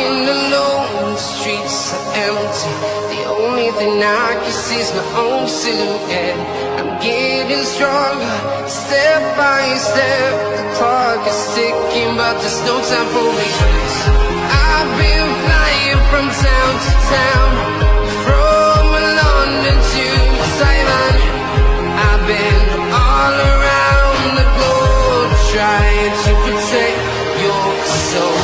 walking alone, the streets are empty. The only thing I can see is my own silhouette. I'm getting stronger, step by step. The clock is ticking, but there's no time for me. I've been flying from town to town, from London to Taiwan. I've been all around the globe, trying to protect your soul.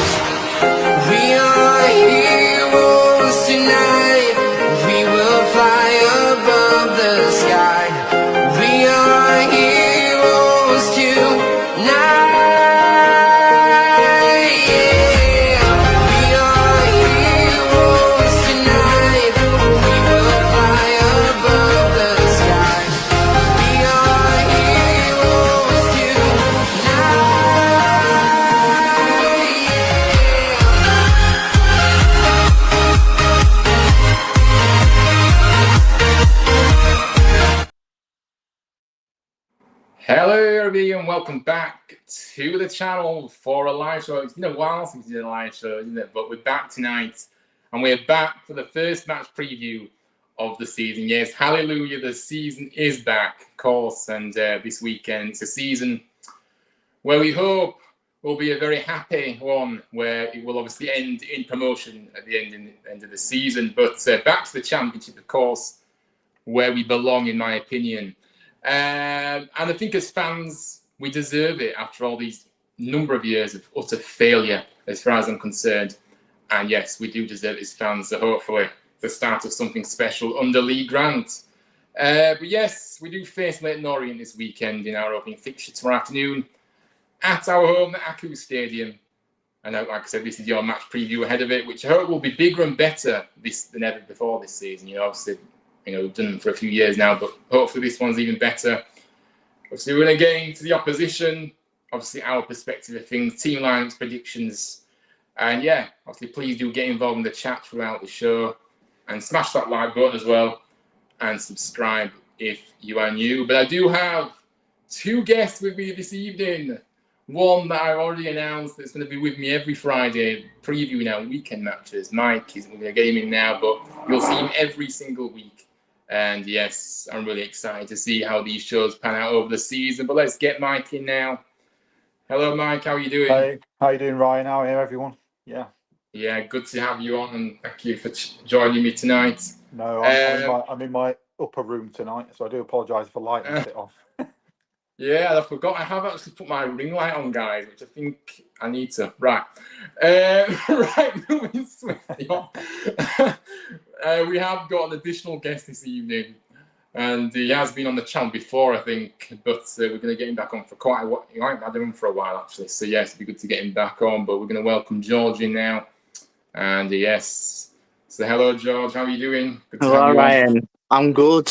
We are heroes tonight. We will fly above the sky. We are heroes tonight. Yeah. We are heroes tonight. We will fly above the sky. We are heroes tonight. Hello everybody and welcome back to the channel for a live show. It's been a while since we did a live show, isn't it? But we're back tonight and we're back for the first match preview of the season. Yes, hallelujah, the season is back, of course, and this weekend it's a season where we hope will be a very happy one, where it will obviously end in promotion at the end of the season. But back to the championship, of course, where we belong, in my opinion. And I think as fans, we deserve it after all these number of years of utter failure, as far as I'm concerned. And yes, we do deserve it as fans. So hopefully the start of something special under Lee Grant. But yes, we do face Leyton Orient this weekend in our opening fixture tomorrow afternoon at our home, the Accu Stadium. And like I said, this is your match preview ahead of it, which I hope will be bigger and better than ever before this season. You know, obviously, we've done them for a few years now, but hopefully this one's even better. Obviously, we're going to get into the opposition, obviously our perspective of things, team lineups, predictions. And yeah, obviously, please do get involved in the chat throughout the show and smash that like button as well and subscribe if you are new. But I do have two guests with me this evening. One that I've already announced that's going to be with me every Friday, previewing our weekend matches. Mike, we're going to get him in now, but you'll see him every single week. And yes, I'm really excited to see how these shows pan out over the season. But let's get Mike in now. Hello, Mike. How are you doing? Hey, how you doing, Ryan? How are you, everyone? Yeah, good to have you on, and thank you for joining me tonight. No, I'm in my upper room tonight, so I do apologise for lighting it off. Yeah, I forgot. I have actually put my ring light on, guys, which I think I need to. Right. Right, moving swiftly on. We have got an additional guest this evening, and he has been on the channel before, I think, but we're going to get him back on for quite a while. He might have had him for a while, actually, so yes, it'd be good to get him back on, but we're going to welcome George in now, and yes, so hello, George, how are you doing? Good to Hello, have you Ryan. on. I'm good.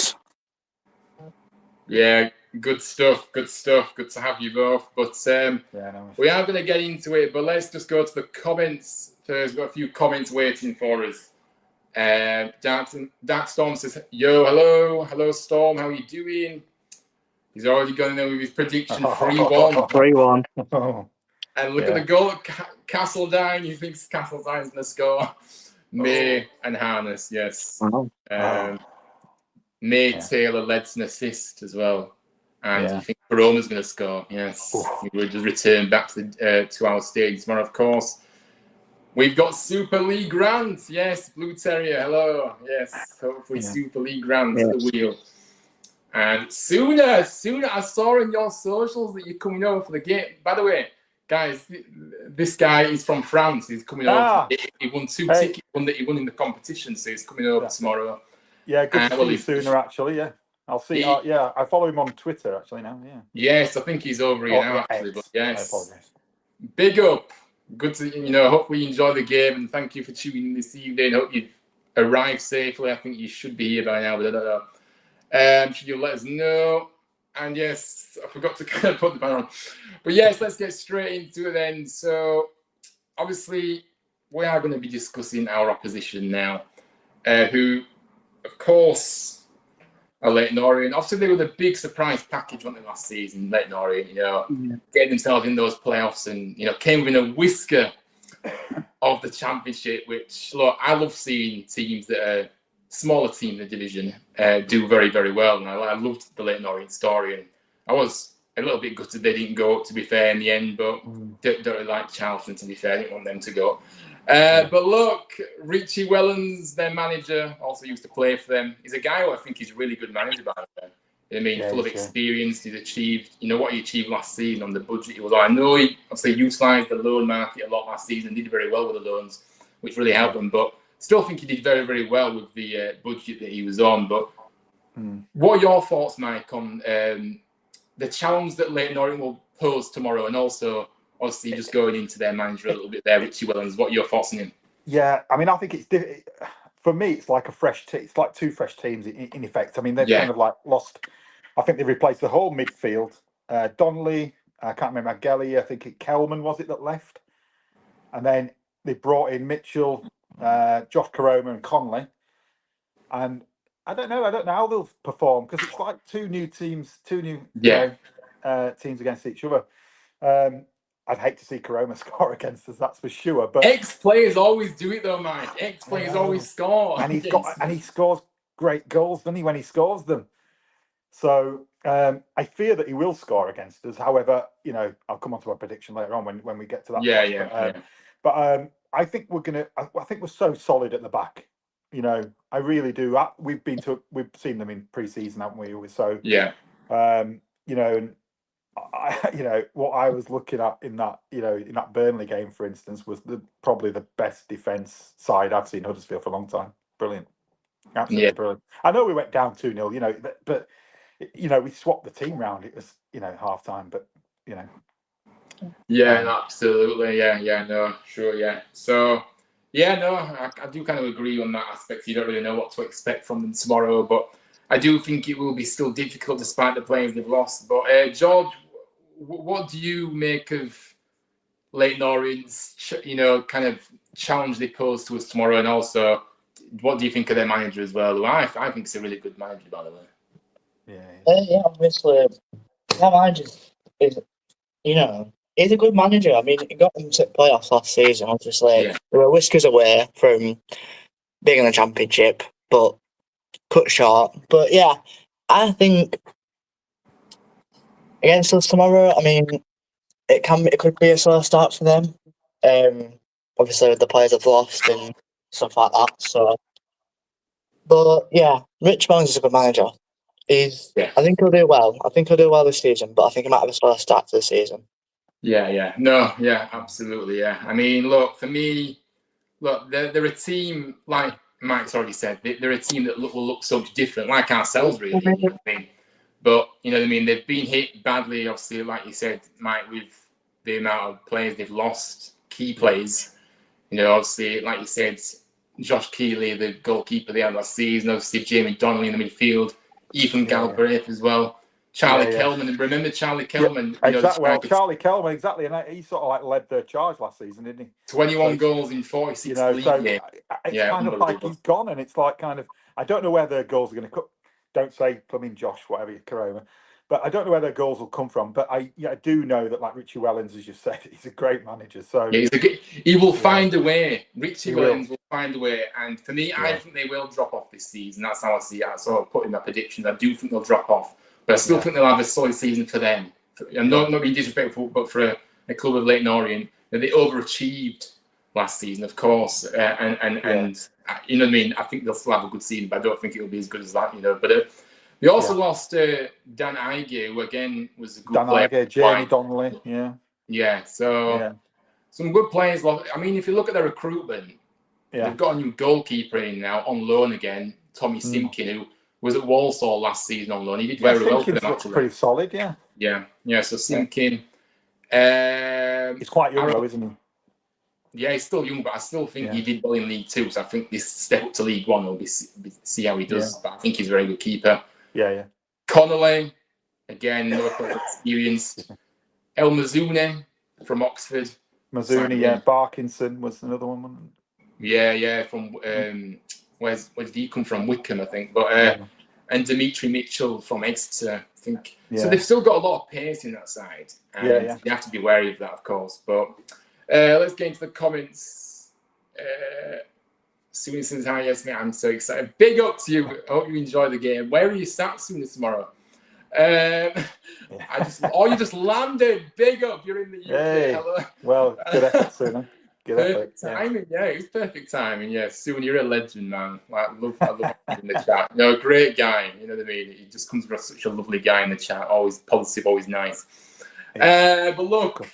Yeah, good stuff, good to have you both, but we are going to get into it, but let's just go to the comments first. We've got a few comments waiting for us. Dark Storm says, yo, hello Storm, how are you doing? He's already going there with his prediction 3-1. 3-1. Oh, And look at the goal at Castledine. He thinks Castledine's going to score. May and Harness, yes. May Taylor led an assist as well. And you think Corona's going to score? Yes. He will just return back to our stage tomorrow, of course. We've got Super Lee Grant. Yes, Blue Terrier. Hello. Yes, hopefully Super Lee Grant at the wheel. And sooner, I saw in your socials that you're coming over for the game. By the way, guys, this guy is from France. He's coming over. He won 2 tickets. He won in the competition, so he's coming over tomorrow. Yeah, good to see you sooner, actually, yeah. I'll see. I follow him on Twitter, actually, now, yeah. Yes, I think he's over here now, actually. But yes, big up. Good to, hopefully you enjoy the game, and thank you for tuning in this evening. Hope you've arrived safely. I think you should be here by now, but I don't know. Should you let us know? And yes, I forgot to kind of put the banner on. But yes, let's get straight into it then. So obviously we are going to be discussing our opposition now, who, of course, are Leyton Orient. Obviously, they were the big surprise package, weren't they, last season? Leyton Orient, getting themselves in those playoffs and, came within a whisker of the Championship, which, look, I love seeing teams that are smaller team in the division do very, very well. And I loved the Leyton Orient story. And I was a little bit gutted they didn't go up, to be fair, in the end. But don't really like Charlton, to be fair. I didn't want them to go. But look, Richie Wellens, their manager, also used to play for them. He's a guy who I think is a really good manager, by the way. I mean, full of experience. He's achieved, what he achieved last season on the budget he was on. I know he obviously utilised the loan market a lot last season, did very well with the loans, which really helped him. But still think he did very, very well with the budget that he was on. But what are your thoughts, Mike, on the challenge that Leyton Orient will pose tomorrow, and also obviously just going into their manager a little bit there, Richie Wellens? What are your thoughts on him? Yeah, I mean, I think it's for me, it's like a fresh team. It's like two fresh teams in effect. I mean, they've kind of like lost. I think they replaced the whole midfield. Donnelly, I can't remember, Gelly, I think Kelman was it that left, and then they brought in Mitchell, Josh Caroma, and Connolly. And I don't know how they'll perform, because it's like two new teams against each other. I'd hate to see Caroma score against us, that's for sure. But ex-players always do it though, Mike. Ex-players always score. And he scores great goals, doesn't he, when he scores them? So I fear that he will score against us. However, I'll come on to our prediction later on when we get to that. But I think I think we're so solid at the back. I really do. We've seen them in pre-season, haven't we? So and what I was looking at in that Burnley game, for instance, was probably the best defence side I've seen Huddersfield for a long time. Brilliant, absolutely brilliant. I know we went down 2-0, but we swapped the team round. It was half time, but absolutely, So I do kind of agree on that aspect. You don't really know what to expect from them tomorrow, but I do think it will be still difficult despite the players they've lost. But George, what do you make of Leyton Orient's, kind of challenge they pose to us tomorrow, and also what do you think of their manager as well? Who I think is a really good manager, by the way. Obviously, that manager is, he's a good manager. I mean, he got them to playoffs last season. Obviously, they were whiskers away from being in the Championship, but cut short. But I think against us tomorrow, I mean, it could be a slow start for them. Obviously, with the players have lost and stuff like that. So, but Rich Wellens is a good manager. I think he'll do well. I think he'll do well this season, but I think he might have a slow start to the season. Absolutely. I mean, look, for me, they're a team, like Mike's already said, they're a team that will look so much different, like ourselves, really. But, they've been hit badly, obviously, like you said, Mike, with the amount of players they've lost, key players. Obviously, like you said, Josh Keeley, the goalkeeper they had last season, obviously Jamie Donnelly in the midfield, Ethan Galbraith as well. Charlie Kelman, and remember Charlie Kelman? Charlie Kelman, exactly, and he sort of like led the charge last season, didn't he? 21 goals in 46 league games. It's kind of like he's gone, and it's like kind of, I don't know where their goals are going to come. Don't say Josh, whatever, Caroma. But I don't know where their goals will come from. But I do know that, like Richie Wellens, as you said, he's a great manager. So he will find a way. Richie Wellens will find a way. And for me, I think they will drop off this season. That's how I see it. So I'll put in my predictions. I do think they'll drop off. But I still think they'll have a solid season for them. I'm not being disrespectful, but for a club of Leyton Orient, they overachieved last season, of course. And you know what I mean? I think they'll still have a good season, but I don't think it'll be as good as that, But they also lost Dan Ige, who again was a good player. Dan Ige, Jamie Donnelly, some good players. I mean, if you look at their recruitment, they've got a new goalkeeper in now on loan again, Tommy Simkin, who was at Walsall last season on loan. He did very well for them, actually. Pretty solid, So Simkin. He's quite young, though, isn't he? Yeah, he's still young, but I still think he did well in League Two. So I think this step up to League One will be see how he does. But I think he's a very good keeper. Connolly, again, local experience. El Mazzouni from Oxford. Mazzouni, Barkinson was another one. From where's did he come from? Wickham, I think. But and Dimitri Mitchell from Exeter, I think. So they've still got a lot of pace in that side. And you have to be wary of that, of course. But Let's get into the comments. Soon says hi, yes, mate. I'm so excited. Big up to you. I hope you enjoy the game. Where are you sat soon tomorrow? You just landed. Big up. You're in the UK. Hey. Hello. Well, good effort, Sooner. Good Perfect effort. timing. Yeah, it's perfect timing. Yeah, Soon, you're a legend, man. Like, I love you in the chat. No, great guy. You know what I mean? He just comes across such a lovely guy in the chat. Always positive, always nice. Yeah. But look,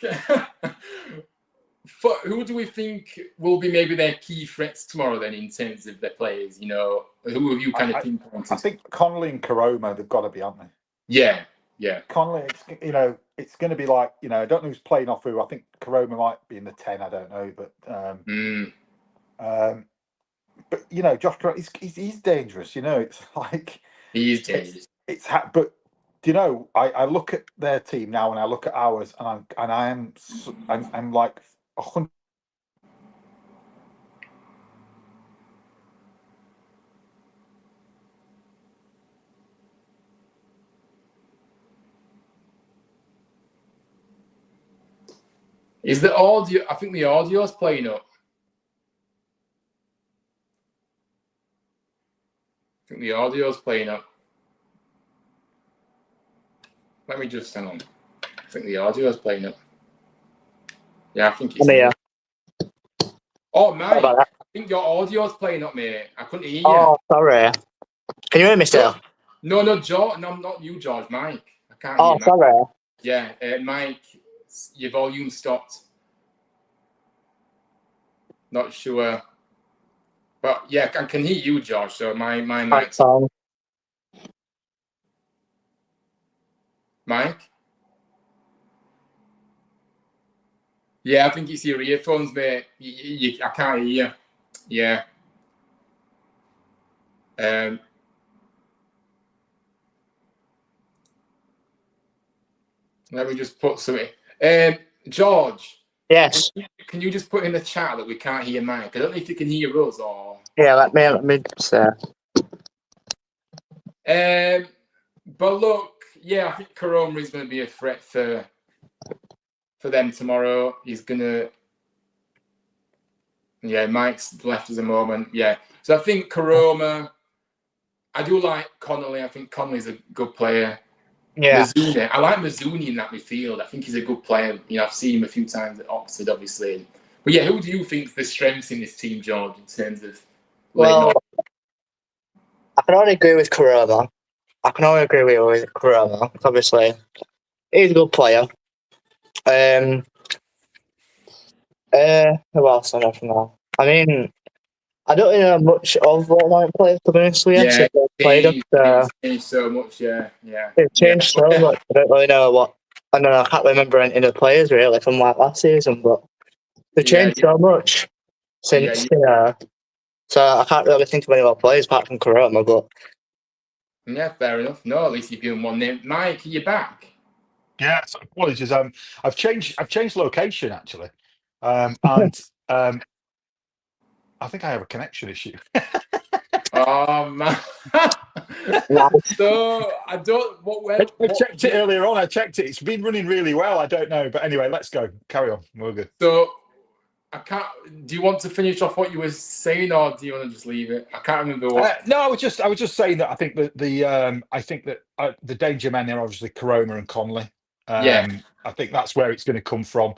who do we think will be maybe their key threats tomorrow then in terms of their players? You know, who have you kind of pinpointed? I think Connolly and Karoma, they've got to be, aren't they? Yeah, yeah. Connolly, it's going to be like, I don't know who's playing off who. I think Karoma might be in the 10. I don't know, but Josh, he's dangerous. It's like he's dangerous. But I look at their team now and I look at ours, and I'm like 100. Is the audio? I think the audio's playing up. The audio's playing up. Let me just hang on. I think the audio's playing up. Yeah, I think it's. Yeah. Oh, mate. I think your audio's playing up, mate. I couldn't hear you. Oh, sorry. Can you hear me still? No, George. No, not you, George. Mike. I can't hear you. Oh, sorry. Yeah, Mike, your volume stopped. Not sure. But yeah, I can hear you, George. So my mic. Mike? Yeah, I think it's your earphones, mate. I can't hear you. Yeah. Let me just put something. George. Yes. Can you just put in the chat that we can't hear Mike? I don't know if you can hear us or. Yeah, let me say. But look, yeah, I think Karoma is going to be a threat for them tomorrow. He's gonna. Yeah, Mike's left us a moment. Yeah, so I think Karoma. I do like Connolly. I think Connolly's a good player. Yeah. Mazzuni. I like Mazzuni in that midfield. I think he's a good player. I've seen him a few times at Oxford, obviously. But yeah, who do you think the strengths in this team, George, in terms of? Well, I can only agree with Karoma. Obviously, he's a good player. Who else I know from now? I mean, I don't really know much of what Lion players, to be honest with you. Yeah, it's changed so much, yeah. It's changed so much. I don't really know what. I don't know. I can't remember any of the players really from like last season, but they've changed so much since. So I can't really think of any more players apart from Karoma, but. Yeah, fair enough. No, at least you've given one name. Mike, are you back? Yeah, so apologies. I've changed location actually, and I think I have a connection issue. Oh man! So I don't. I checked it earlier on. I checked it. It's been running really well. I don't know, but anyway, let's go. Carry on. We're good. So I can't. Do you want to finish off what you were saying, or do you want to just leave it? I can't remember what. No, I was just saying that I think that the danger men are obviously Karoma and Connolly. Yeah. I think that's where it's going to come from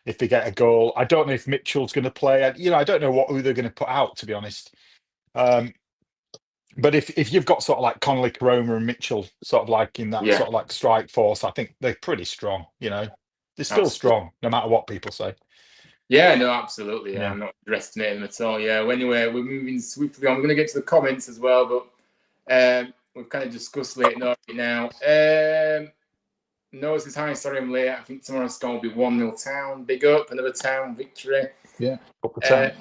if they get a goal. I don't know if Mitchell's going to play. I don't know who they're going to put out, to be honest. But if you've got sort of like Connolly, Karoma, and Mitchell, sort of like in that sort of like strike force, I think they're pretty strong. They're still strong, no matter what people say. Yeah, no, absolutely. Yeah, I'm not underestimating them at all. Yeah. Well, anyway, we're moving swiftly on. I'm going to get to the comments as well, but we've kind of discussed Leyton Orient now. Noah says, hi, sorry I'm late. I think tomorrow's score will be 1-0 Town. Big up, another Town victory. Yeah, up the Town.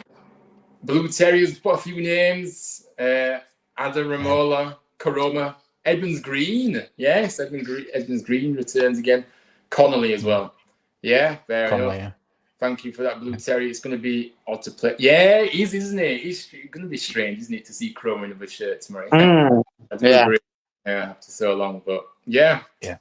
Blue Terriers put a few names. Ada Ramola, Karoma, Edmonds Green. Yes, Edmonds Green returns again. Connolly as well. Yeah, fair enough. Yeah. Thank you for that, Blue Terrier. It's going to be odd to play. Yeah, it is, isn't it? It's going to be strange, isn't it, to see Karoma in a shirt tomorrow? I do agree. Yeah, after so long, but yeah. Yeah.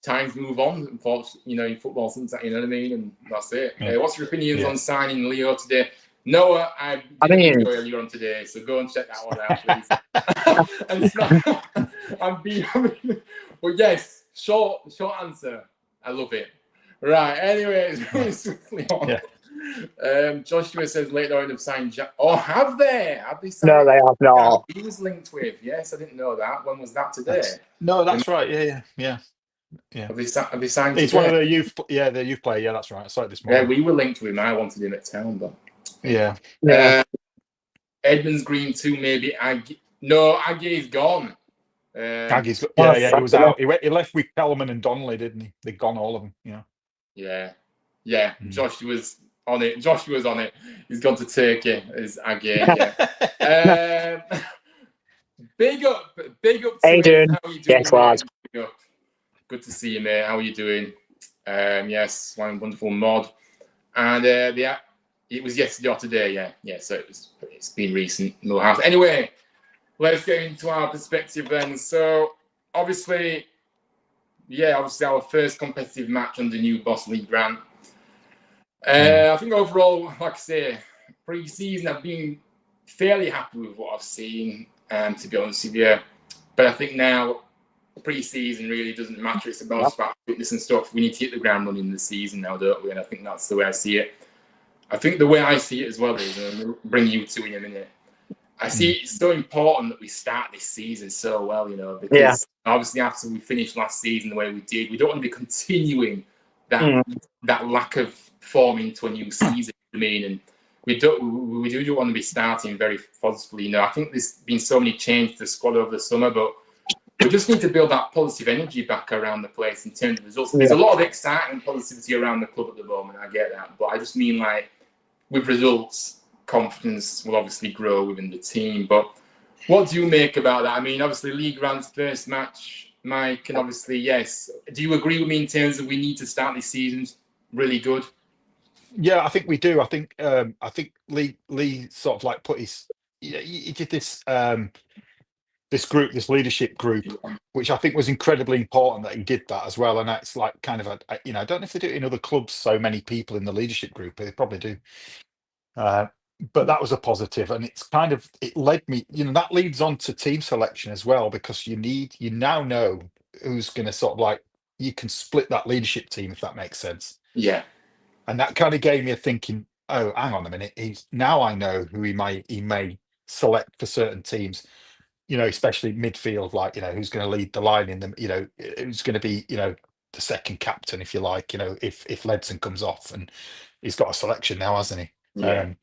times move on. Unfortunately, in football, sometimes, you know what I mean, and that's it. What's your opinions on signing Leo today? Noah, I did a video earlier on today, so go and check that one out, please. And it's not, but yes, short answer. I love it. Right. Anyways, really swiftly on. Yeah. Joshua says Leyton Orient have signed Jack. Oh, have they? Have they signed? No, they have not. He was linked with. Yes, I didn't know that. When was that today? That's right. Yeah. Have they signed? It's today? one of the youth. Yeah, the youth player. Yeah, that's right. I saw it this morning. Yeah, we were linked with him. I wanted him at town, but yeah. Edmonds Green too. Maybe Aggie. No, Aggie's gone. Aggie's he was out. He left with Kellerman and Donnelly, didn't he? They'd gone, all of them. Yeah. Joshua's on it. Joshua's on it. He's gone to Turkey. Is Aggie? Yeah. Big up to Adrian. How are you doing? Yes, lad. Good to see you, mate. How are you doing? Yes, one wonderful mod. And it was yesterday or today, yeah. So it's been recent. No house. Anyway, let's get into our perspective then. So obviously our first competitive match under new boss Lee Grant. I think overall, like I say, pre-season I've been fairly happy with what I've seen. To be honest with you, but I think now pre-season really doesn't matter. It's about fitness and stuff. We need to hit the ground running this season now, don't we? And I think that's the way I see it. I think the way I see it as well is, I'll bring you two in a minute. I see it's so important that we start this season so well, because obviously after we finished last season the way we did, we don't want to be continuing that lack of form into a new season. I mean, and we do want to be starting very positively. I think there's been so many changes to the squad over the summer, but we just need to build that positive energy back around the place in terms of results. There's a lot of excitement and positivity around the club at the moment. I get that, but I just mean with results, confidence will obviously grow within the team. But what do you make about that? I mean, obviously Lee Grant's first match, Mike, and obviously yes. Do you agree with me in terms of we need to start this season really good? Yeah, I think we do. I think Lee sort of put his he did this this leadership group, which I think was incredibly important that he did that as well. And that's kind of I don't know if they do it in other clubs. So many people in the leadership group, they probably do. But that was a positive, and it led me. That leads on to team selection as well, because you now know who's going to sort of you can split that leadership team, if that makes sense. Yeah. And that kind of gave me a thinking, oh, hang on a minute. Now I know who he may select for certain teams, especially midfield, who's going to lead the line in them, who's going to be, the second captain, if you like, if Ledson comes off, and he's got a selection now, hasn't he? Yeah.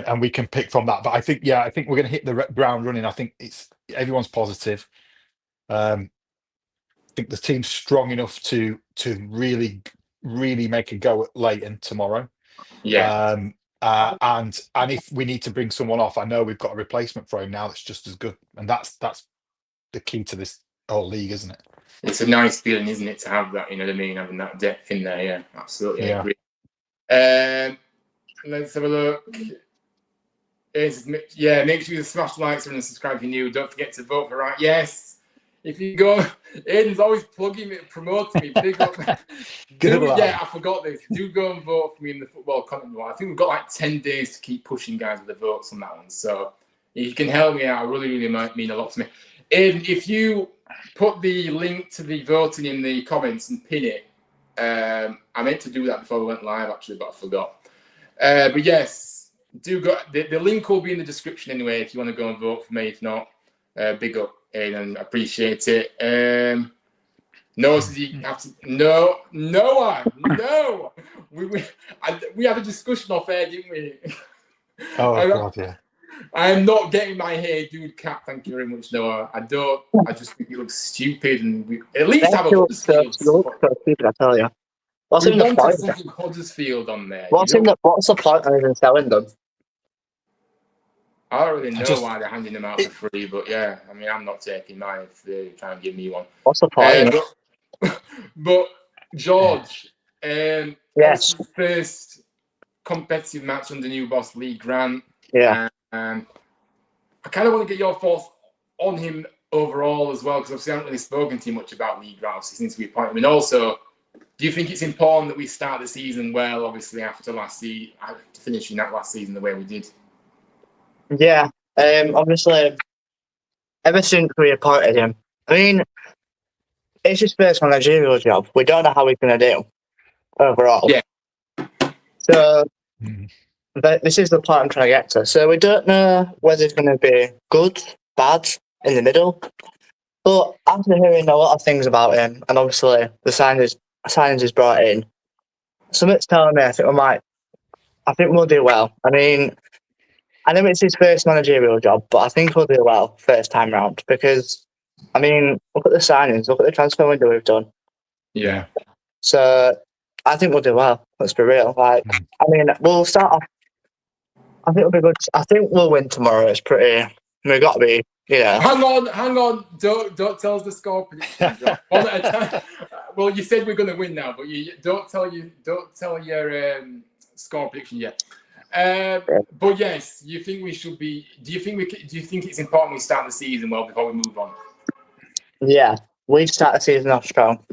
And we can pick from that. But I think we're going to hit the ground running. I think everyone's positive. I think the team's strong enough to really make a go at Leyton tomorrow. Yeah. And if we need to bring someone off, I know we've got a replacement for him now that's just as good. And that's the key to this whole league, isn't it? It's a nice feeling, isn't it, to have that, you know what I mean, having that depth in there. Yeah, absolutely. I agree. Let's have a look. Yeah, make sure you smash the likes and subscribe if you're new. Don't forget to vote for right. Yes. If you go, Aiden's always plugging me, promoting me. Big up. I forgot this. Do go and vote for me in the football content one. I think we've got 10 days to keep pushing guys with the votes on that one. So if you can help me out, it really might mean a lot to me. Aiden, if you put the link to the voting in the comments and pin it, I meant to do that before we went live actually, but I forgot. But yes, do go. The link will be in the description anyway if you want to go and vote for me. If not, big up. And I appreciate it. Noah says you have to. No. We had a discussion off air, didn't we? Oh God, yeah. I'm not getting my hair dude cap. Thank you very much, Noah. I don't. I just think it looks stupid, and we at least have a Huddersfield. Stupid, I tell you. What's we in the wanted point? something Huddersfield on there. What's the point of even selling them? I don't really know why they're handing them out for free, but yeah, I mean, I'm not taking mine if they try and give me one. What's the point? But George, yes, first competitive match under new boss Lee Grant. Yeah. I kind of want to get your thoughts on him overall as well? Because obviously I haven't really spoken too much about league routes since we appointed him. And also, do you think it's important that we start the season well, obviously, after finishing that last season the way we did? Yeah. Obviously, ever since we appointed him, I mean, it's his first managerial job. We don't know how he's going to do overall. Yeah. So, this is the part I'm trying to get to. So, we don't know whether it's going to be good, bad, in the middle. But after hearing a lot of things about him, and obviously the signings he's brought in, something's telling me I think we'll do well. I mean, I know it's his first managerial job, but I think we'll do well first time round because, I mean, look at the signings, look at the transfer window we've done. Yeah. So I think we'll do well. Let's be real. Like, I mean, we'll start off. I think it'll be good. I think we'll win tomorrow. It's pretty. We've got to be. Yeah. Hang on. Don't tell us the score prediction. One at a time. Well, you said we're going to win now, but you don't tell your score prediction yet. But yes, you think we should be? Do you think it's important we start the season well before we move on? Yeah, we start the season off strong.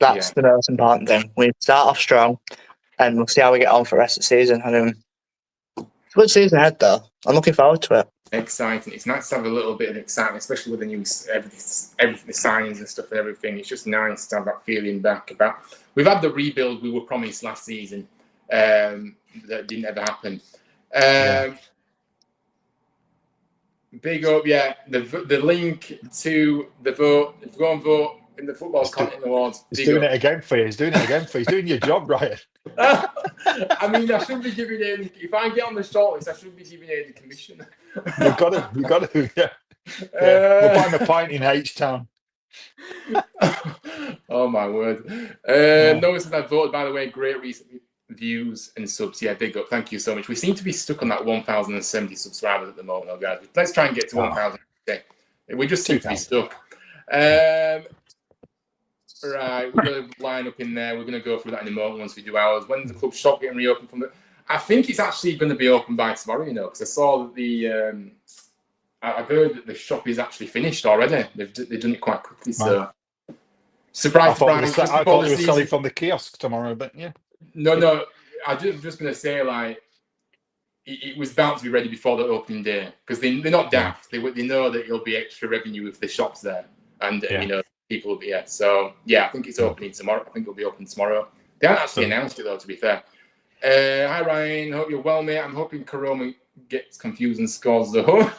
That's the most important thing. We start off strong, and we'll see how we get on for the rest of the season. I mean, it's a good season ahead, though. I'm looking forward to it. Exciting. It's nice to have a little bit of excitement, especially with the new everything, the signings and stuff and everything. It's just nice to have that feeling back about. We've had the rebuild we were promised last season. That didn't ever happen. Big up, the link to the vote. If you go and vote in the Football Content Awards. He's doing it again for you. He's doing your job, Ryan. I mean, I shouldn't be giving in. If I get on the shortlist, I shouldn't be giving in the commission. You've got to. Yeah. We'll buy him a pint in H-Town. Oh my word! Notice that I voted. By the way, great recent views and subs. Yeah, big up. Thank you so much. We seem to be stuck on that 1,070 subscribers at the moment, though, guys. Let's try and get to 1,000. We just seem to be stuck. Right, we're going to line up in there. We're going to go through that in a moment once we do ours. When's the club shop getting reopened from the? I think it's actually going to be open by tomorrow, because I saw that the. I've heard that the shop is actually finished already. They've done it quite quickly. So, surprise! I thought they were selling from the kiosk tomorrow, but yeah. No. I'm just going to say, like, it was bound to be ready before the opening day because they're not daft. They know that it'll be extra revenue if the shop's there, and people will be here. So I think it's opening tomorrow. I think it'll be open tomorrow. They haven't actually announced it though, to be fair. Hi Ryan, hope you're well, mate. I'm hoping Karoma gets confused and scores the home.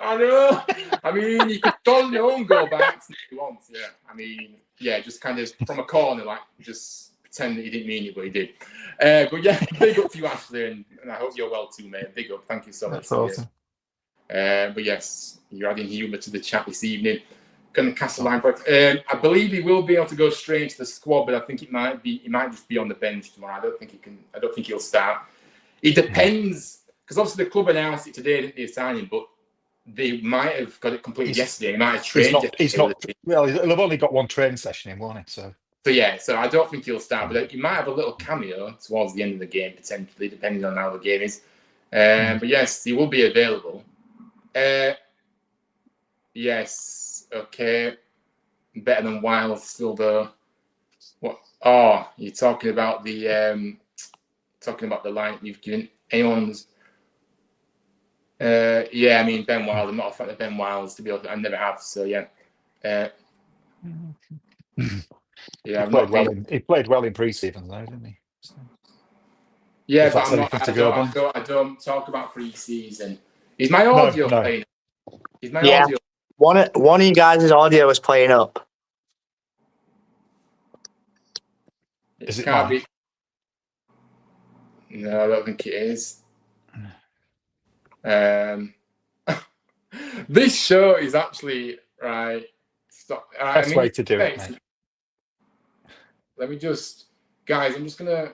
I know. I mean, you could call your own goal back if you want. Yeah. I mean, just kind of from a corner, like just pretend that he didn't mean it, but he did. But yeah, big up to you, Ashley, and I hope you're well too, mate. Big up. Thank you so much. That's awesome. But yes, you're adding humour to the chat this evening. Going to cast a line. I believe he will be able to go straight into the squad, but I think he might just be on the bench tomorrow. I don't think he'll start. It depends, because obviously the club announced it today, didn't they, signing, but they might have got it completed yesterday. He might have trained. Well, he'll have only got one training session in, won't he? So I don't think he'll start, but he might have a little cameo towards the end of the game, potentially, depending on how the game is. But yes, he will be available. Yes. Okay, better than Wild still though. What? Oh, you're talking about the line you've given anyone's. I mean Ben Wild. I'm not a fan of Ben Wild's, to be honest. I never have. So he played well in pre-season though, didn't he? So, but I don't talk about pre-season. Is my audio playing? Is my audio? One of you guys' audio was playing up. Is it can't be. No, I don't think it is. This show is actually right. Stop. Best way to do it, mate. Let me just, guys. I'm just gonna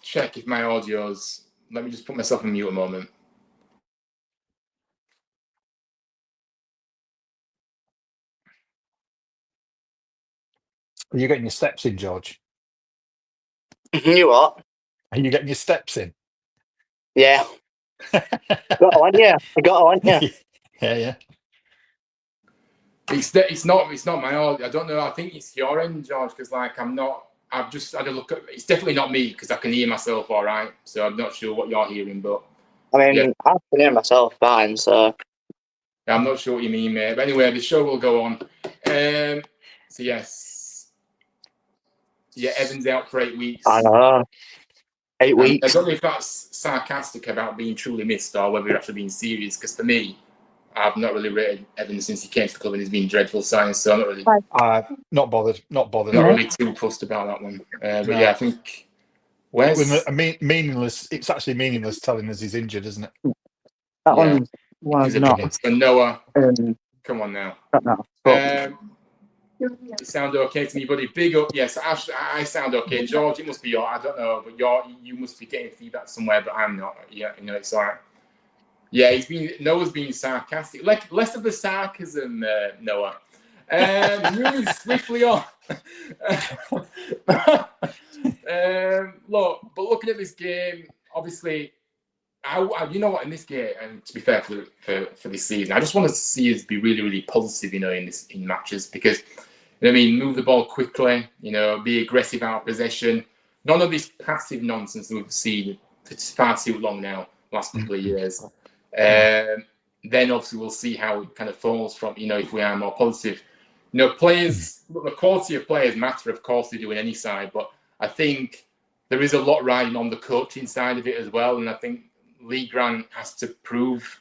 check if my audio's. Let me just put myself on mute a moment. Are you getting your steps in, George? You what? Are you getting your steps in? Yeah. Got one, yeah. I got one, yeah. Yeah. It's not my own. I don't know. I think it's your end, George, because like I've just had a look at. It's definitely not me because I can hear myself all right. So I'm not sure what you're hearing, but I mean, I can hear myself fine. So yeah, I'm not sure what you mean, mate. But anyway, the show will go on. So yes, yeah, Evan's out for 8 weeks. I know. 8 weeks. I don't know if that's sarcastic about being truly missed or whether you're actually being serious. Because for me, I've not really rated Evan since he came to the club and he's been dreadful signs, so I'm not really not bothered. Not really too fussed about that one. But yeah, I think meaningless. It's actually meaningless telling us he's injured, isn't it? That one was not. So Noah, come on now. You sound okay to me, buddy. Big up. Yes, I sound okay. George, it must be I don't know, but you must be getting feedback somewhere, but I'm not. Yeah, it's all right. Yeah, Noah's being sarcastic. Like less of the sarcasm, Noah. Moving swiftly on. Looking at this game, obviously, you know what, in this game, and to be fair for this season, I just want to see us be really, really positive, in matches because, move the ball quickly, be aggressive out of possession. None of this passive nonsense that we've seen for far too long now, last couple of years. Then obviously we'll see how it kind of falls from, if we are more positive. Players, the quality of players matter, of course they do in any side, but I think there is a lot riding on the coaching side of it as well, and I think Lee Grant has to prove,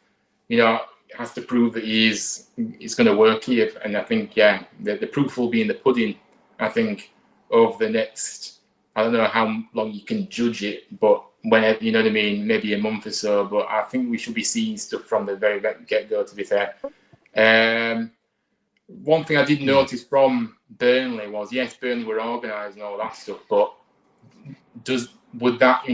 that he's going to work here, and I think, the proof will be in the pudding, I think, over the next, I don't know how long you can judge it, but whenever, you know what I mean, maybe a month or so, but I think we should be seeing stuff from the very get-go, to be fair. One thing I did notice from Burnley was, yes, Burnley were organised and all that stuff, but would that,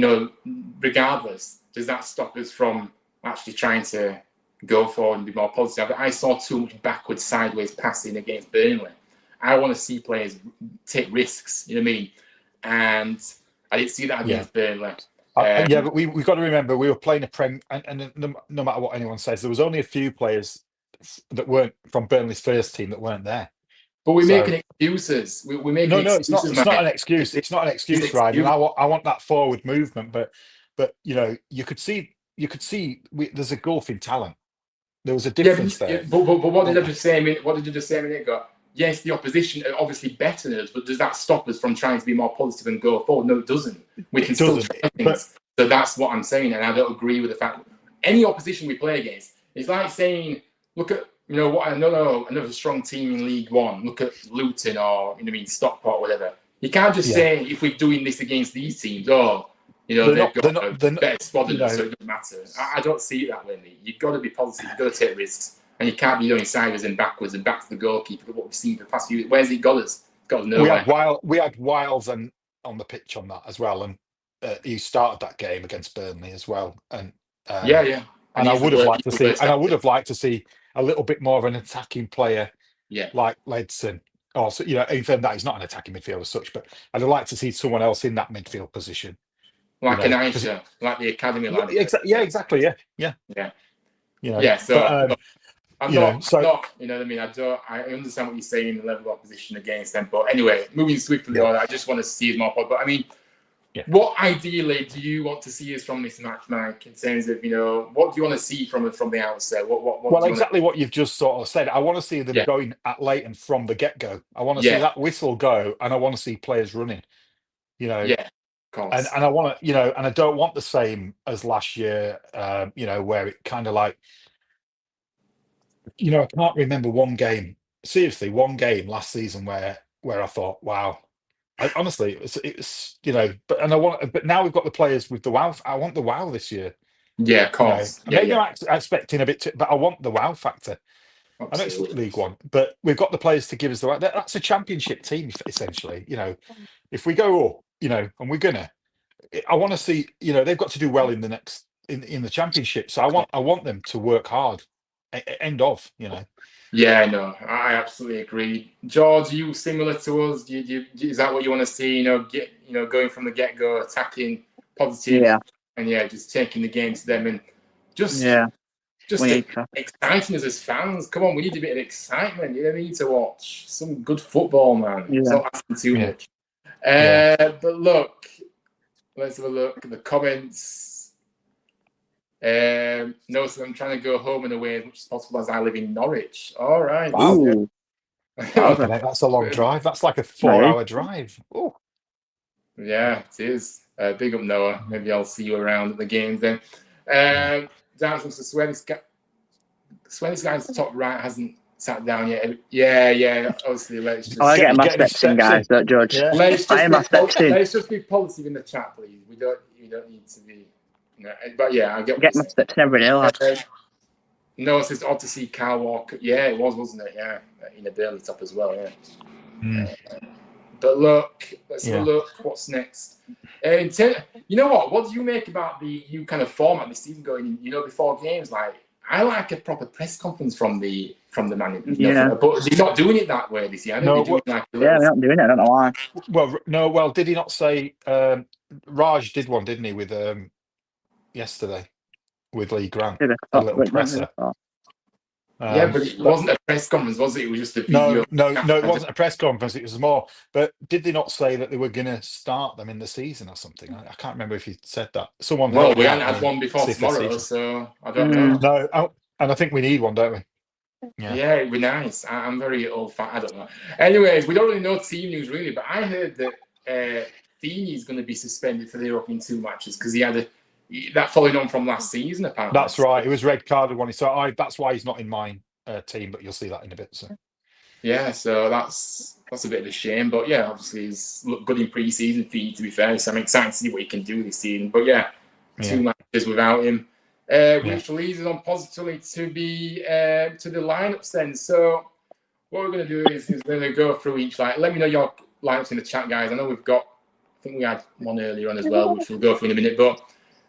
regardless, does that stop us from actually trying to go forward and be more positive? I saw too much backwards, sideways passing against Burnley. I want to see players take risks, you know what I mean? And I didn't see that against Burnley. But we've got to remember we were playing a Prem, and no matter what anyone says, there was only a few players that weren't from Burnley's first team that weren't there. But we're making excuses. We're making excuses. It's not an excuse. It's not an excuse, Ryan. I want that forward movement, but you could see there's a gulf in talent. There was a difference there. But what did I just say? What did you just say a minute ago? Yes, the opposition are obviously better than us, but does that stop us from trying to be more positive and go forward? No, it doesn't. We can still try things. So that's what I'm saying, and I don't agree with the fact that any opposition we play against, it's like saying, look at, another strong team in League One. Look at Luton or, Stockport, whatever. You can't just say, if we're doing this against these teams, they've got a better squad than us, so it doesn't matter. I don't see it that way, mate. You've got to be positive. You've got to take risks. And you can't be going sideways and backwards and back to the goalkeeper. What we've seen for the past few years. Where's it got us? It's got us nowhere. We had Wiles on the pitch on that as well, and he started that game against Burnley as well. And And I would have liked to see. And I would have liked to see a little bit more of an attacking player, like Ledson. Also, even that he's not an attacking midfielder as such, but I'd have liked to see someone else in that midfield position, like an Aisha, like the academy lad. Exactly. Yeah. So. I'm not, you know what I mean? I understand what you're saying, the level of opposition against them. But anyway, moving swiftly on, I just want to see us more. But I mean, what ideally do you want to see us from this match, Mike, in terms of, what do you want to see from the outset? What exactly what you've just sort of said. I want to see them going at Leyton from the get-go. I want to see that whistle go, and I want to see players running, Yeah, of course. And I want to, and I don't want the same as last year, where it kind of like, I can't remember one game last season where I thought, wow. Honestly, it's but now we've got the players with the wow. I want the wow this year. Yeah, of course. Maybe I'm expecting a bit, but I want the wow factor. Absolutely. I know it's League One, but we've got the players to give us the wow. That's a championship team, essentially. If we go up, and we're gonna, I want to see. They've got to do well in the next in the championship. So I want them to work hard. End of. Yeah, no, I absolutely agree. George, are you similar to us? Is that what you want to see? Going from the get-go, attacking, positive, and just taking the game to them, and just just exciting as fans. Come on, we need a bit of excitement. You need to watch some good football, man. It's not asking too much. But look, let's have a look at the comments. No, so I'm trying to go home and away as much as possible as I live in Norwich. All right. Wow. That's a long drive. That's like a 4-hour drive. Ooh. Yeah, it is. Big up, Noah. Maybe I'll see you around at the games then. Dance wants to swear this guy at the top right hasn't sat down yet. Yeah. Obviously, let's just. I get my steps in, guys. Don't judge. Yeah. Let's just be positive in the chat, please. You don't need to be. But yeah, I get my steps in every day, lad. No, it's just odd to see Kyle Walker. Yeah, it was, wasn't it? Yeah, in a Burnley top as well. Yeah. But look, let's have a look. What's next? You know what? What do you make about the new kind of format this season going? Before games, like I like a proper press conference from the manager. But they're not doing it that way this year. They're not doing it. I don't know why. Well, did he not say? Raj did one, didn't he? With yesterday with Lee Grant, a little presser. But it wasn't a press conference, was it? It was just a video. No, it wasn't a press conference. It was more. But did they not say that they were going to start them in the season or something? I can't remember if he said that. Well, we hadn't had one before tomorrow, so I don't know. No, and I think we need one, don't we? Yeah, it'd be nice. I'm very old fat. I don't know. Anyways, we don't really know team news really, but I heard that Feeney is going to be suspended for the European 2 matches because he had that following on from last season, apparently. That's right. It was red carded one. So that's why he's not in my team, but you'll see that in a bit. So so that's a bit of a shame. But yeah, obviously he's looked good in pre-season for you, to be fair. So I'm excited to see what he can do this season. But 2 matches without him. Which leads us on positively to the lineups then. So what we're going to do is we're going to go through each. Let me know your lineups in the chat, guys. I know I think we had one earlier on as well, which we'll go through in a minute. But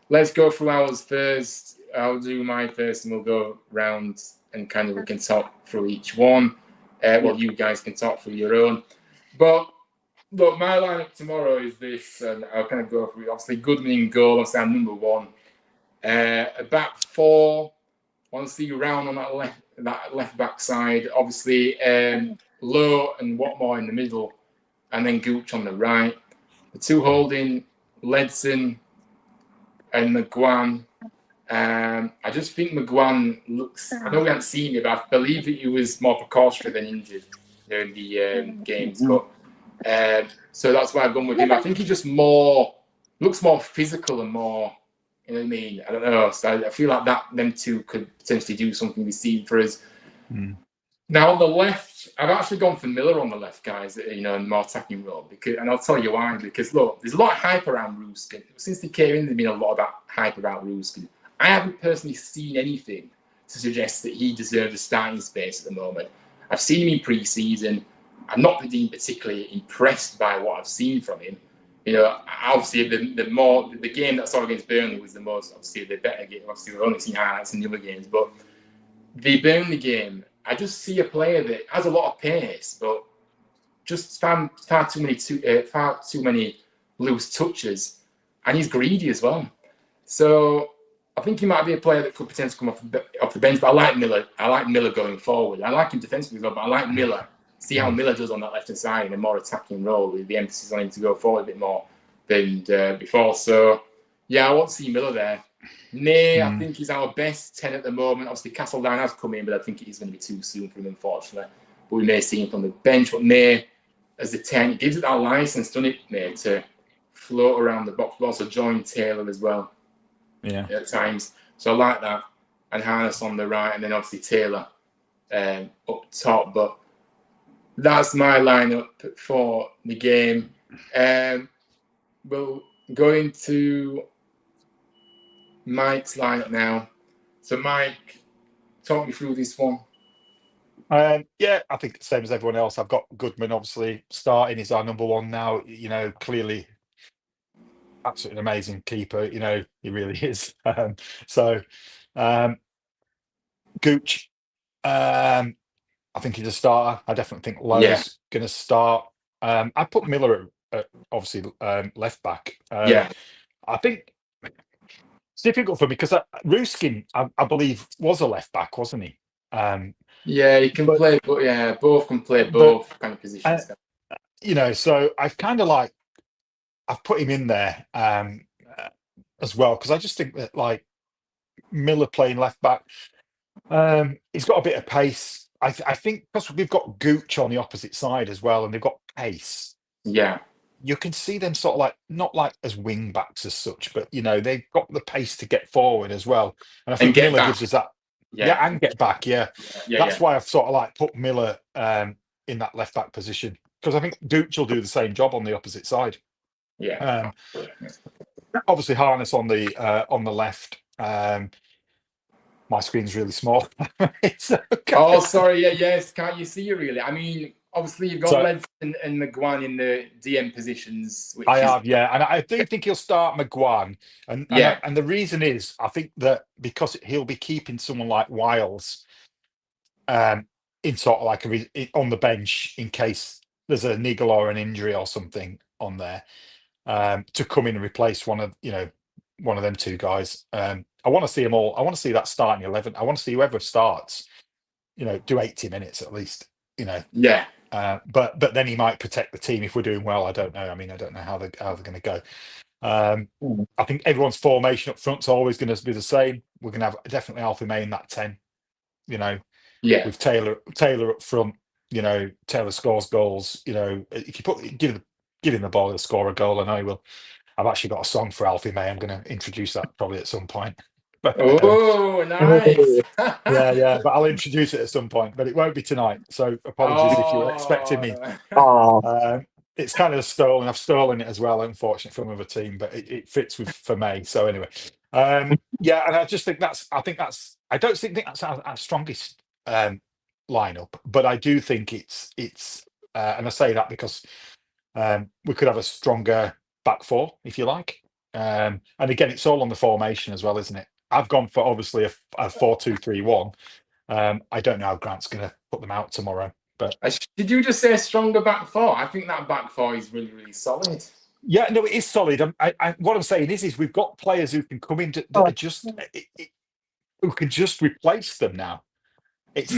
let's go through ours first. I'll do mine first, and we'll go round and kind of we can talk through each one. You guys can talk through your own. But look, my lineup tomorrow is this, and I'll kind of go through. Obviously, Goodman in goal. Obviously, I'm number 1. A back 4. Want to see Round on that left back side. Obviously, Lowe and Watmore in the middle, and then Gooch on the right. The 2 holding Ledson and McGuan. I just think McGuan looks. I know we haven't seen it, but I believe that he was more precautionary than injured during the games. But so that's why I've gone with him. I think he just looks more physical and more. You know what I mean? I don't know. So I feel like them two could potentially do something this season for us. Now on the left, I've actually gone for Miller on the left, guys. In more attacking role and I'll tell you why. Because look, there's a lot of hype around Ruskin. Since they came in, there's been a lot of hype about Ruskin. I haven't personally seen anything to suggest that he deserves a starting space at the moment. I've seen him in pre-season. I've not been particularly impressed by what I've seen from him. Obviously, the game that I saw against Burnley was the most, obviously, the better game. Obviously, we've only seen highlights in the other games, but the Burnley game, I just see a player that has a lot of pace, but just far too many loose touches, and he's greedy as well. So I think he might be a player that could potentially come off the bench. But I like Miller. I like Miller going forward. I like him defensively as well, but I like Miller. See how Miller does on that left-hand side in a more attacking role with the emphasis on him to go forward a bit more than before. So, I want to see Miller there. May, I think he's our best 10 at the moment. Obviously, Castledown has come in, but I think it is going to be too soon for him, unfortunately. But we may see him from the bench. But May, as the 10, it gives it that license, doesn't it, May, to float around the box, but also join Taylor as well. At times. So I like that. And Harness on the right, and then obviously Taylor up top. But that's my lineup for the game. We'll go into Mike's lineup now. So Mike, talk me through this one. I think the same as everyone else. I've got Goodman obviously starting. He's our number 1 now. Clearly absolutely amazing keeper. He really is. Gooch. I think he's a starter. I definitely think Lowe's going to start. I put Miller at obviously left back. I think It's difficult for me because Ruskin, I believe, was a left back, wasn't he? Yeah, he can play, but yeah, both can play both kind of positions. So I've kind of I've put him in there as well because I just think that like Miller playing left back, he's got a bit of pace. I think because we've got Gooch on the opposite side as well, and they've got pace. Yeah. You can see them sort of like not like as wing backs as such, but they've got the pace to get forward as well. And I think Miller gives us that. Yeah, and get back. Yeah, that's why I've sort of like put Miller in that left back position because I think Gooch will do the same job on the opposite side. Yeah. Obviously, Harness on the left. My screen's really small. Oh, sorry. Yeah, yes. Can't you see it really? I mean, obviously you've got Ledson and McGuan in the DM positions. And I do think he'll start McGuan, and the reason is I think that because he'll be keeping someone like Wiles, in sort of like on the bench in case there's a niggle or an injury or something on there, to come in and replace one of them two guys. I want to see them all. I want to see that starting 11. I want to see whoever starts, do 80 minutes at least. Yeah. But then he might protect the team if we're doing well. I don't know. I mean, I don't know how they're going to go. I think everyone's formation up front's always going to be the same. We're going to have definitely Alfie May in that 10. With Taylor up front. Taylor scores goals. If you give him the ball, he'll score a goal, and I will. I've actually got a song for Alfie May. I'm going to introduce that probably at some point. But, nice. yeah. But I'll introduce it at some point, but it won't be tonight. So apologies if you were expecting me. It's kind of stolen. I've stolen it as well, unfortunately, from another team, but it fits for May. So anyway, and I just think I don't think that's our strongest lineup, but I do think it's and I say that because we could have a stronger back four, if you like. And again, it's all on the formation as well, isn't it? I've gone for obviously a 4-2-3-1. I don't know how Grant's going to put them out tomorrow. But did you just say a stronger back four? I think that back four is really, really solid. Yeah, no, it is solid. What I'm saying is we've got players who can come in who can just replace them now. It's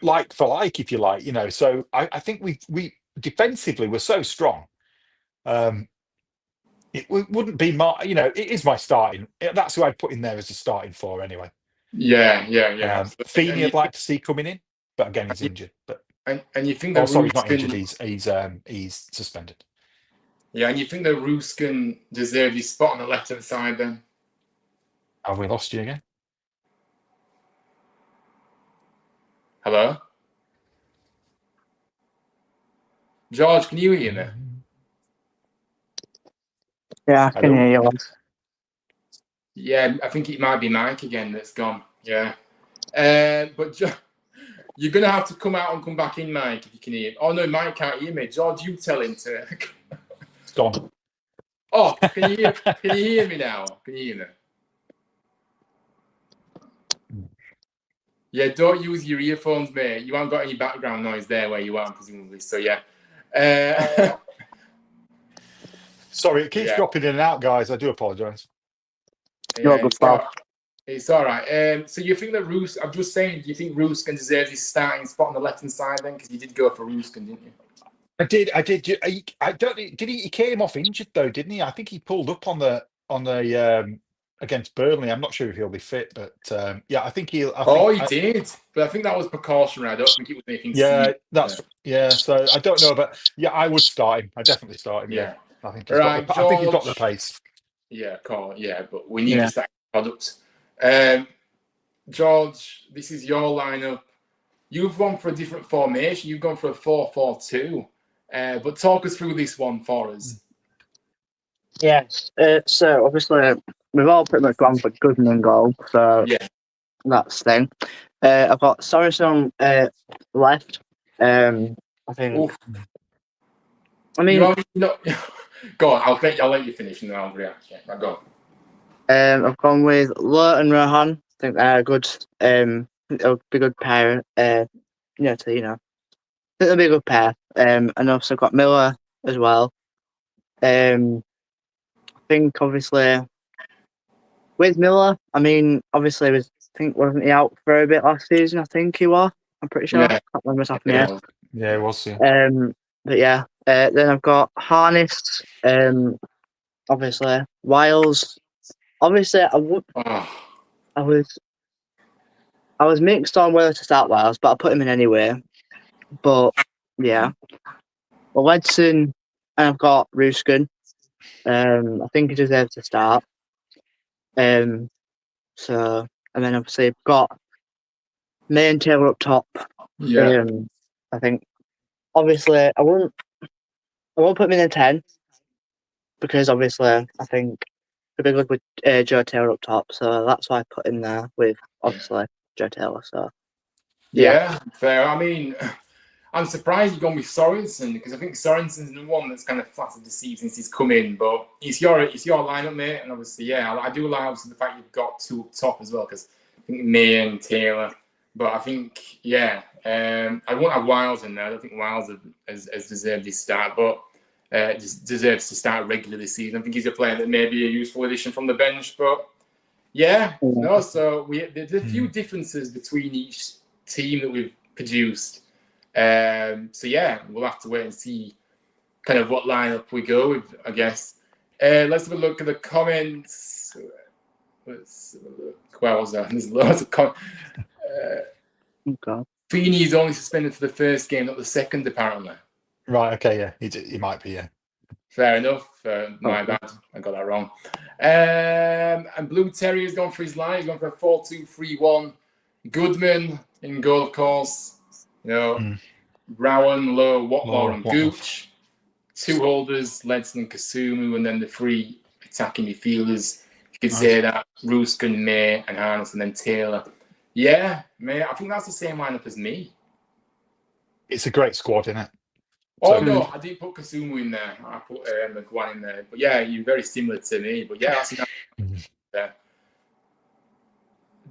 like for like, if you like, So I think we defensively we're so strong. It wouldn't be it is my starting. That's who I'd put in there as a starting for anyway. Yeah. Feeney I'd like to see coming in, but again he's injured. But and you think that he's not injured. He's suspended. Yeah, and you think that Ruskin deserves his spot on the left hand side then? Have we lost you again? Hello, George. Can you hear me? Yeah, I can hear you. Yeah, I think it might be Mike again that's gone. Yeah, but you're gonna have to come out and come back in, Mike, if you can hear. Oh no, Mike can't hear me. George, you tell him to. It's gone. Oh, can you hear me now? Can you hear me? Yeah, don't use your earphones, mate. You haven't got any background noise there where you are, presumably. So yeah. Sorry, it keeps dropping in and out, guys. I do apologise. Yeah, it's all right. So you think that I'm just saying, do you think Ruskin deserves his starting spot on the left hand side then? Because you did go for Ruskin, didn't you? I did. I don't. Did he? He came off injured though, didn't he? I think he pulled up on the against Burnley. I'm not sure if he'll be fit, but I think he'll. He did, but I think that was precautionary. I don't think it was anything. So I don't know, but I would start him. I definitely start him. Yeah, I think he's got the pace. Yeah, cool. Yeah, but we need to stack products. George, this is your lineup. You've gone for a different formation. You've gone for a 4-4-2. But talk us through this one for us. Yes. So obviously we've all pretty much gone for Gooden in goal. So that's the thing. I've got Sorensen left. I think. Oof. I mean, go on. I'll let you finish and then I'll react. Yeah, go on. I've gone with Leyton Orient. I think they're good. It'll be a good pair. I think they'll be a good pair. And also got Miller as well. I think obviously with Miller, I mean, obviously, wasn't he out for a bit last season? I think he was. I'm pretty sure. Yeah. Can't remember what's happening here. Yeah, it was. Yeah. But yeah, then I've got Harness. Obviously, Wiles. Obviously, I was mixed on whether to start Wiles, but I put him in anyway. But yeah, well, Ledson, and I've got Ruskin. I think he deserves to start. So, and then obviously I've got May and Taylor up top. Yeah. I think obviously I won't put him in a 10 because obviously I think it'd be good with Joe Taylor up top. So that's why I put him there with obviously Joe Taylor. So yeah, fair. I mean, I'm surprised you've gone with Sorensen because I think Sorensen's the one that's kind of flattered the seat since he's come in. But it's your lineup, mate. And obviously, yeah, I do like obviously the fact you've got two up top as well because I think May and Taylor. But I think, yeah, I won't have Wiles in there. I don't think Wiles has deserved his start, but deserves to start regularly this season. I think he's a player that may be a useful addition from the bench. But yeah, no. So there's a few differences between each team that we've produced. So yeah, we'll have to wait and see kind of what lineup we go with, I guess. Let's have a look at the comments. Let's have a look. Where was that? There's loads of comments. Feeney is only suspended for the first game, not the second, apparently. Right. Okay. Yeah. He might be. Yeah. Fair enough. My bad. I got that wrong. And Blue Terrier's gone for his line. He's gone for a 4-2-3-1. Goodman in goal, of course. You know, Rowan, Lowe, Watmore, and Gooch. Two holders, Ledson and Kasumu, and then the three attacking midfielders. You could say that Ruskin, May, and Harness, and then Taylor. Yeah, May. I think that's the same lineup as me. It's a great squad, isn't it? Oh, no, I didn't put Kasumu in there. I put McGuan in there. But yeah, you're very similar to me. But yeah, that's there.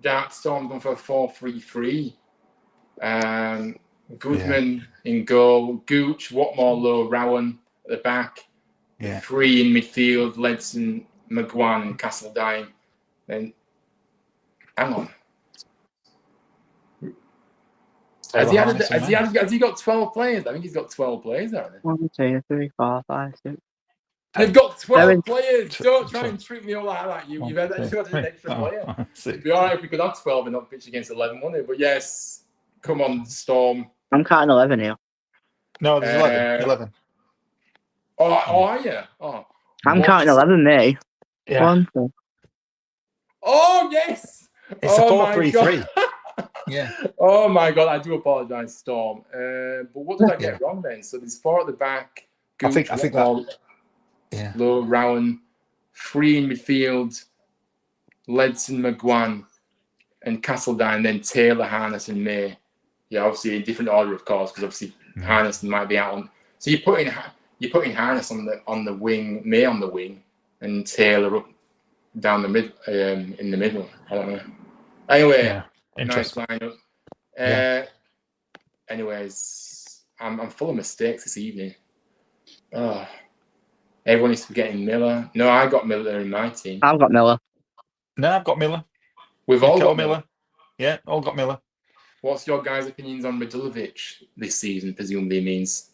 Dark Storm going for a 4-3-3. Goodman in goal. Gooch, Watmore, Lowe, Rowan at the back. Yeah. Three in midfield. Ledson, McGuan, and Castledine. Then, hang on. Has he got 12 players? I think he's got 12 players, haven't he? 1, 2, 3, 4, 5, 6. They've got 12 players. Don't try and trick me all like that. You've had an extra player. It'd be all right if we could have 12 and not pitch against 11, wouldn't it? But yes, come on, Storm. I'm counting 11 here. No, there's 11. Oh, are you? Oh, I'm counting 11, me. Yeah. 1, 2. Oh, yes. It's a 4-3-3. Yeah. Oh my God, I do apologise, Storm. But what did I get wrong then? So there's 4 at the back. Gooch, I think that. Yeah. Low, Rowan, 3 in midfield, Ledson, McGuan, and Castledine, then Taylor, Harness, and May. Yeah, obviously in different order, of course, because obviously Harness might be out on. So you're putting Harness on the wing, May on the wing, and Taylor up down the mid in the middle. I don't know. Anyway, nice lineup. Anyways, I'm full of mistakes this evening. Oh. Everyone is forgetting Miller. No, I got Miller in my team. I've got Miller. No, I've got Miller. We've all got Miller. Yeah, all got Miller. What's your guys' opinions on Radulovic this season, presumably means?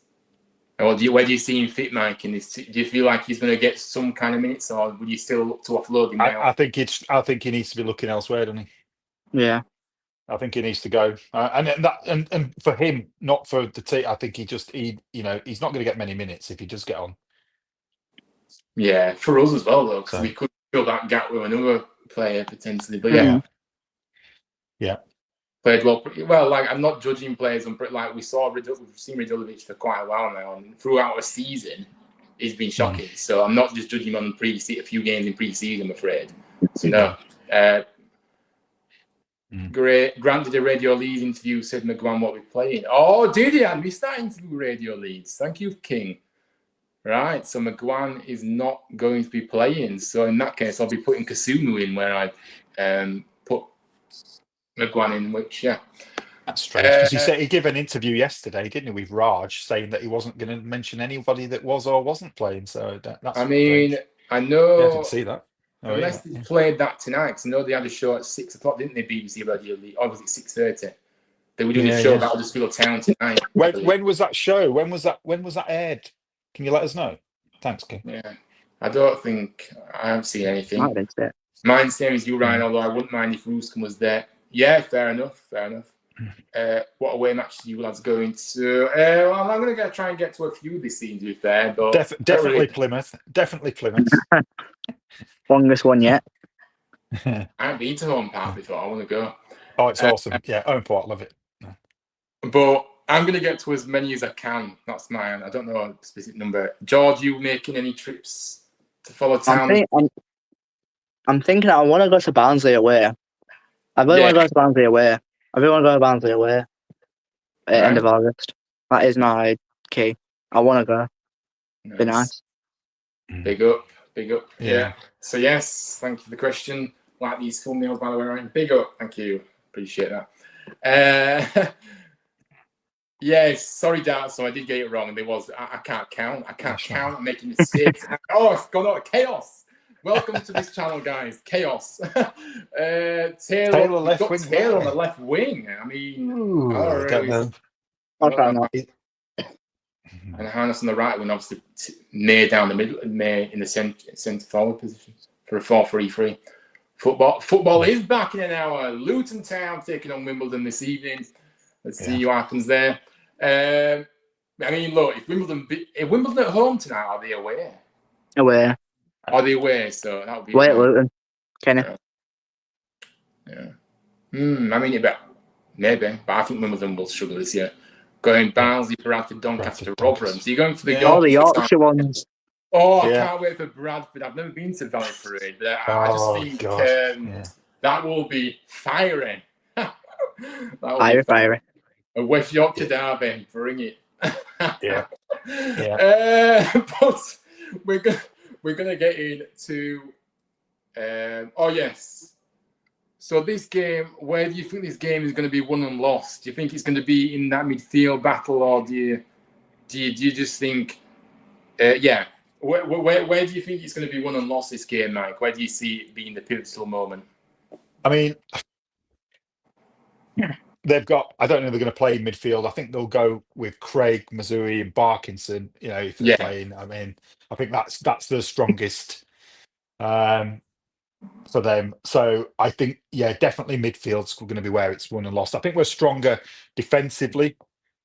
Or where do you see him fit, Mike? In this, do you feel like he's going to get some kind of minutes, or would you still look to offload him now? I think he needs to be looking elsewhere, doesn't he? Yeah. I think he needs to go, and for him, not for the team. I think he's not going to get many minutes if he does get on. Yeah, for us as well, though, because we could fill that gap with another player potentially. But yeah, played well. Well, like I'm not judging players on like we've seen Radulovic for quite a while now, and throughout a season, he's been shocking. So I'm not just judging him on a few games in pre-season. I'm afraid. So no. Great. Grant did a Radio Leeds interview. Said McGuan what we're playing. Oh, did he? I missed that interview. Radio Leeds. Thank you, King. Right, so McGuan is not going to be playing. So in that case, I'll be putting Kasumu in where I put McGuan in, which, That's strange, because he gave an interview yesterday, didn't he, with Raj, saying that he wasn't going to mention anybody that was or wasn't playing. So that's I mean, strange. I know... I didn't see that. Unless they played that tonight, because I know they had a show at 6 o'clock, didn't they? BBC Radio League, or was it 6:30? They were doing a show about Huddersfield Town tonight. When was that show? When was that aired? Can you let us know? Thanks, King. Yeah, I don't think I haven't seen anything. Mine's same as you, Ryan. Although I wouldn't mind if Ruskin was there. Yeah, fair enough. What away matches you lads going to? Well, I'm going to try and get to a few this season, to be fair. But definitely Plymouth. Definitely Plymouth. Longest one yet. I haven't been to Home Park before. I want to go. Oh, it's awesome. Yeah, Home Park, love it. But I'm going to get to as many as I can. That's mine. I don't know a specific number. George, you making any trips to follow town? I'm thinking I want to go to Barnsley away. I really want to go to Barnsley away. I really want to go to Barnsley away at end of August. That is my key. I want to go. Nice. Be nice. Big up. Yeah. So yes, thank you for the question. Like these thumbnails, by the way, Ryan. Big up. Thank you. Appreciate that. Yes, sorry, Dad. So I did get it wrong. And there was I can't count. I'm making mistakes. It's gone out of chaos. Welcome to this channel, guys. Chaos. Taylor left wing. Taylor on the left wing. I mean, I don't know. And Harness on the right wing, obviously May down the middle, May in the centre forward position for a 4-3-3. Football is back in an hour. Luton Town taking on Wimbledon this evening. Let's see what happens there. I mean, look, if Wimbledon at home tonight, are they away? Away. Are they away? So that would be away at Luton. Kenny. Yeah. I mean, maybe, but I think Wimbledon will struggle this year. Going Barnsley, Bradford, Doncaster, Rotherham. So you're going for the Yorkshire ones. Oh, I can't wait for Bradford. I've never been to Valley Parade, but I just think that will be firing. Fiery. A West Yorkshire derby, bring it. Yeah. But we're gonna get into. So this game, where do you think this game is going to be won and lost? Do you think it's going to be in that midfield battle, or do you just think, where do you think it's going to be won and lost this game, Mike? Where do you see it being the pivotal moment? I mean, they've got. I don't know. They're going to play in midfield. I think they'll go with Craig, Mazuri, and Barkinson. You know, if they're playing. I mean, I think that's the strongest. For them. So I think, definitely midfield's going to be where it's won and lost. I think we're stronger defensively,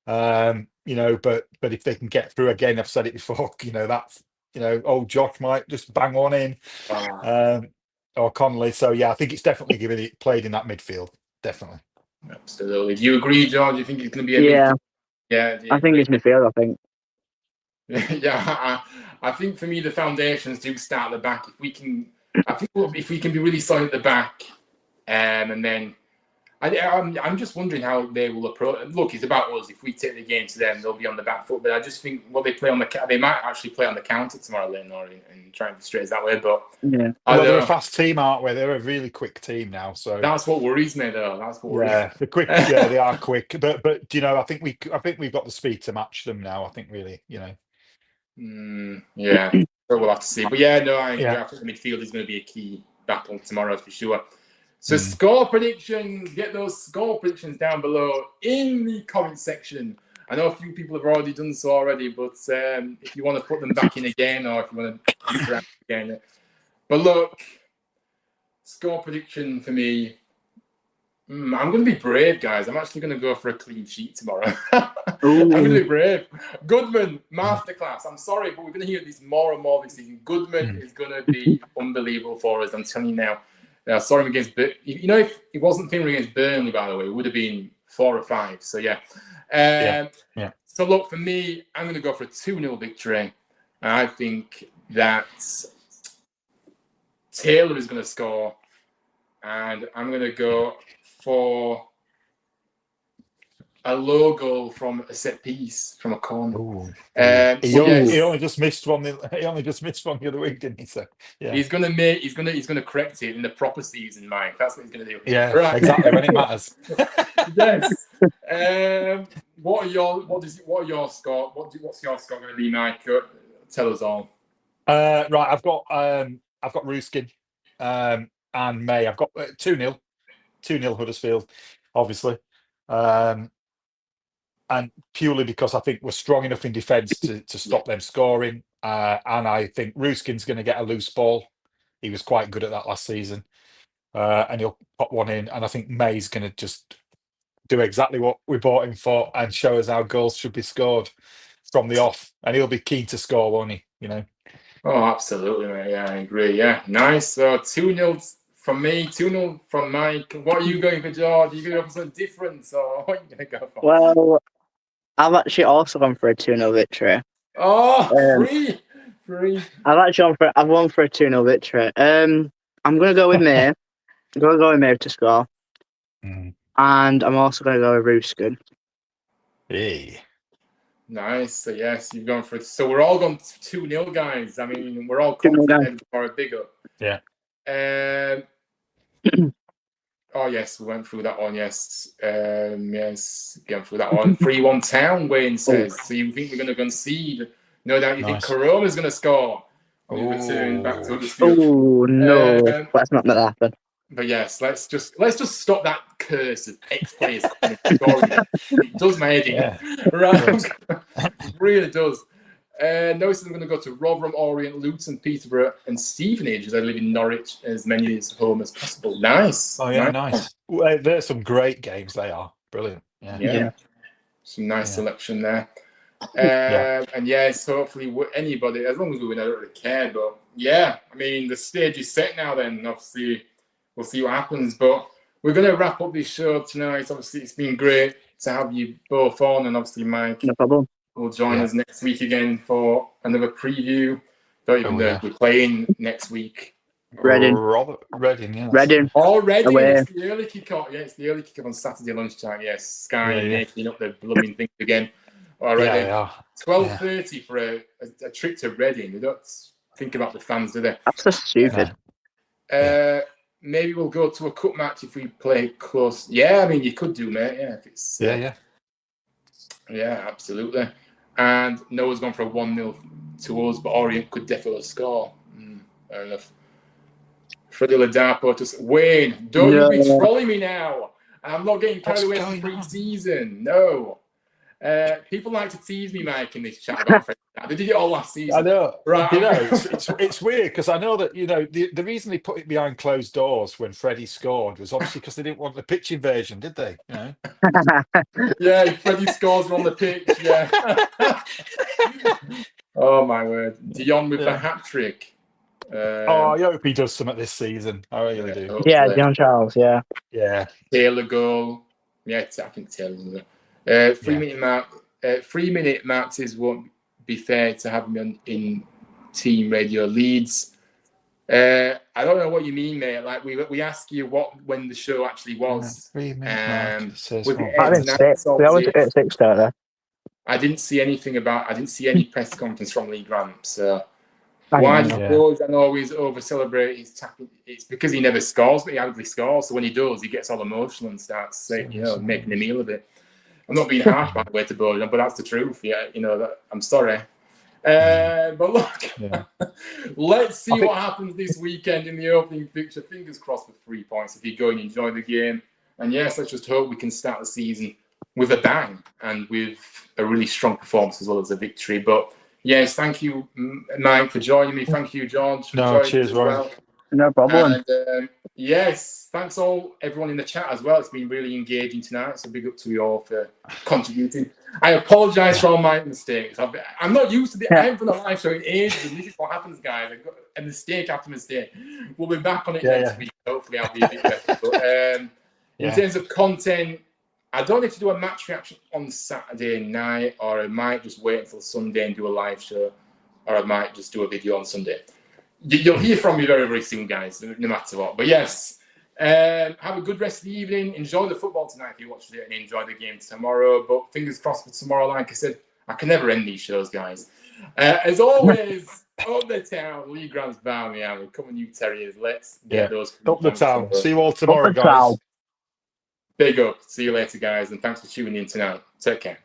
but if they can get through again, I've said it before, that's, old Josh might just bang one in, or Connolly. So I think it's definitely played in that midfield. Definitely. Absolutely. Do you agree, George? Do you think it's going to be a midfield? Yeah. I think it's midfield, I think. I think for me, the foundations do start at the back. If we can be really solid at the back, and then I'm just wondering how they will approach. Look, it's about us. If we take the game to them, they'll be on the back foot. But I just think they might actually play on the counter tomorrow, Leyton Orient, and try and frustrate us that way. But they're a fast team, aren't we? They're a really quick team now. So that's what worries me, though. That's what worries me. They're quick. Yeah, they are quick. But I think we've got the speed to match them now. I think really, So we'll have to see. But I think the midfield is going to be a key battle tomorrow for sure. So score predictions, get those score predictions down below in the comment section. I know a few people have already done so already, but if you want to put them back in again, or if you want to interact again. But look, score prediction for me. I'm going to be brave, guys. I'm actually going to go for a clean sheet tomorrow. I'm going to be brave. Goodman, masterclass. I'm sorry, but we're going to hear this more and more this season. Goodman is going to be unbelievable for us. I'm telling you now. I saw him against... if he wasn't thinking against Burnley, by the way, it would have been 4 or 5. So, So, look, for me, I'm going to go for a 2-0 victory. I think that Taylor is going to score. And I'm going to go for a low goal from a set piece from a corner. He only just missed one. He only just missed one the other week, didn't he? So he's gonna correct it in the proper season, Mike. That's what he's gonna do. Yeah, right. Exactly when it matters. Yes. What's your score? What's your score going to be, Mike? Tell us all. Right, I've got Ruskin. and May. I've got 2-0 Huddersfield, obviously. And purely because I think we're strong enough in defence to stop them scoring. And I think Ruskin's going to get a loose ball. He was quite good at that last season. And he'll pop one in. And I think May's going to just do exactly what we bought him for and show us how goals should be scored from the off. And he'll be keen to score, won't he? Oh, absolutely, mate. Yeah, I agree. Yeah, nice. So 2-0 from me, 2-0 from Mike. What are you going for, George? Are you going to go for something different, or what are you going to go for? Well, I've actually also gone for a 2-0 victory. Oh, free. I've won for a 2-0 victory. I'm going to go with May. I'm going to go with May to score. And I'm also going to go with Ruskin. Hey. Nice. So, yes, you've gone for it. So, we're all going 2-0, guys. I mean, we're all confident for a big up. Yeah. Oh, yes, we went through that one. Yes. Yes, going through that one. 3-1 Town, Wayne says. So, you think we're going to concede? No doubt you think Corona's going to score. We've returned back to Huddersfield. Oh, no. Let's not let that happen. But yes, let's just stop that curse of ex-players coming and scoring. It does my head in. Yeah. Right? It really does. Notice I'm going to go to Rotherham, Orient, Luton, Peterborough, and Stevenage as I live in Norwich as many as home as possible. Nice. Oh yeah, nice. Well, there's some great games. They are brilliant. Yeah. Some nice selection there. And yes, hopefully anybody, as long as we win, I don't really care. But yeah, I mean the stage is set now. Then obviously. We'll see what happens, but we're going to wrap up this show tonight. Obviously, it's been great to have you both on, and obviously, Mike will join us next week again for another preview. Don't even know if we're playing next week. Reading, yeah. Reading. Oh, Reading. It's the early kickoff. Yeah, it's the early kickoff on Saturday lunchtime. Yes, Sky making up their blooming thing again. Already, 12:30 for a trip to Reading. They don't think about the fans, do they? That's so stupid. Maybe we'll go to a cup match if we play close. Yeah, I mean, you could do, mate. Yeah, if it's yeah, absolutely. And Noah's gone for a 1-0 to us, but Orient could definitely score. Fair enough. Freddie Ladapo just Wayne, don't you be trolling me now. I'm not getting carried away from pre-season. No. People like to tease me, Mike, in this chat about Freddie. They did it all last season. I know. Right. It's weird because I know that the reason they put it behind closed doors when Freddie scored was obviously because they didn't want the pitch invasion, did they? Yeah, Freddie scores on the pitch. Yeah. Oh my word, Dion with the hat trick. I hope he does something this season. I really do. Hopefully. Yeah, Dion Charles. Yeah. Taylor goal. Yeah, I think Taylor. 3-minute mark. 3-minute marks won't be fair to have him in team radio leads. I don't know what you mean, mate. Like we ask you when the show actually was. 3-minute mark. We always at 6, don't they? I didn't see any press conference from Lee Grant. So why does Bojan always over celebrate his tackle? It's because he never scores, but he hardly scores. So when he does, he gets all emotional and starts saying, making a meal of it. I'm not being harsh, by the way, to Bojan, but that's the truth. Yeah, I'm sorry. But look, let's see what happens this weekend in the opening fixture. Fingers crossed with 3 points if you go and enjoy the game. And yes, let's just hope we can start the season with a bang and with a really strong performance as well as a victory. But yes, thank you, Mike, for joining me. Thank you, George, for joining cheers, as well. No problem. And yes, thanks everyone in the chat as well. It's been really engaging tonight. So big up to you all for contributing. I apologise for all my mistakes. I'm not used to I haven't done a live show in ages, and this is what happens, guys. I've got a mistake after mistake. We'll be back on it next week. Hopefully, I'll be a bit better. But in terms of content, I don't need to do a match reaction on Saturday night, or I might just wait until Sunday and do a live show, or I might just do a video on Sunday. You'll hear from me very, very soon, guys, no matter what. But yes, have a good rest of the evening. Enjoy the football tonight if you watched it, and enjoy the game tomorrow. But fingers crossed for tomorrow. Like I said, I can never end these shows, guys. As always, up the town, Lee Grant's Barmy. Come on, you Terriers. Let's get those. Up the town. See you all tomorrow, guys. Big up. See you later, guys, and thanks for tuning in tonight. Take care.